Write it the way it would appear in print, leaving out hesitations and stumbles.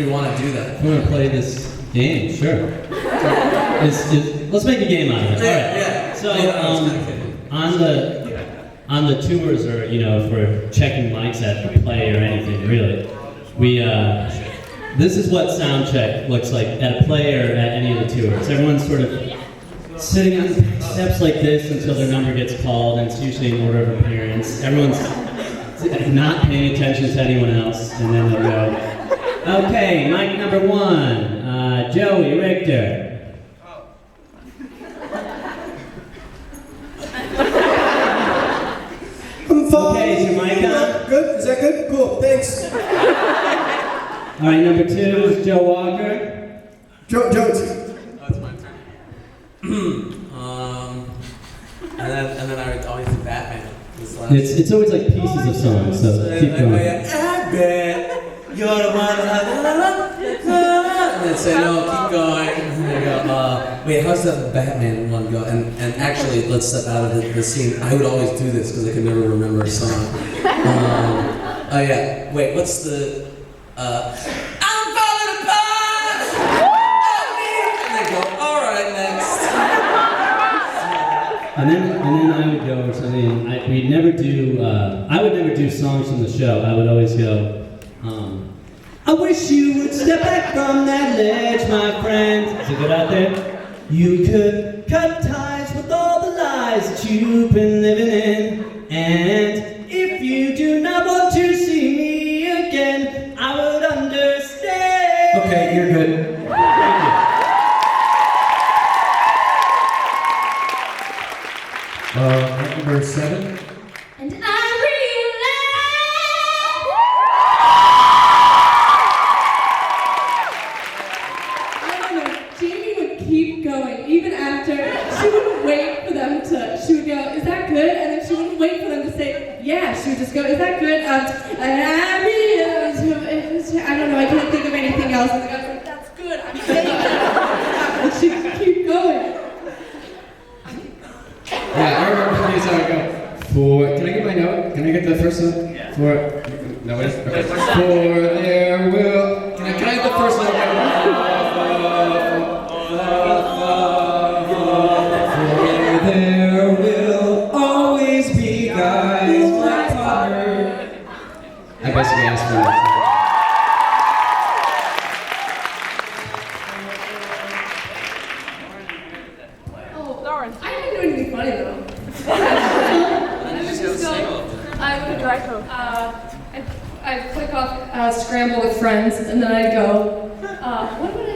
we want to do that. We want to play this game, sure. Let's make a game out of it. All right. Yeah. So on the tours, or if we're checking mics at the play or anything, really, we this is what sound check looks like at a play or at any of the tours. Everyone's sort of sitting on steps like this until their number gets called, and it's usually in order of appearance. Everyone's not paying attention to anyone else, and then they'll go, okay, mic number 1, Joey Richter. Okay, is your mic on? Good? Is that good? Cool, thanks. All right, number 2 is Joe Walker. Joe. Oh, it's my turn. and then I would always do Batman. It's always like pieces of songs, so keep going. I bet you're the one. And then say no, keep going. And then go, wait, how's that Batman one go? And actually, let's step out of the scene. I would always do this because I could never remember a song. Oh yeah. Wait, what's the? I'm falling apart. And they go, all right, next. And then I would go or something. We'd never do. I would never do songs from the show. I would always go. I wish you would step back from that ledge, my friend. Is it good out there? You could cut ties with all the lies that you've been living in. And if you do not want to see me again, I would understand. Okay, you're good. Number 7. And I realized, Jamie would keep going, even after she wouldn't wait for them to, she would go, is that good? And then she wouldn't wait for them to say, yeah, she would just go, is that good? And I realized, I don't know, I can't think of anything else. And I go, that's good, I'm saying it. And she would keep going. Yeah, I remember the days I would go, can I get my note? Can I get the first one? Yeah. No, what is it? Okay. For there will, can I get the first one? For there will always be guys like Connor. I basically asked for that. I didn't do anything funny though. I would go, I'd click off Scramble with Friends, and then I'd go, what would I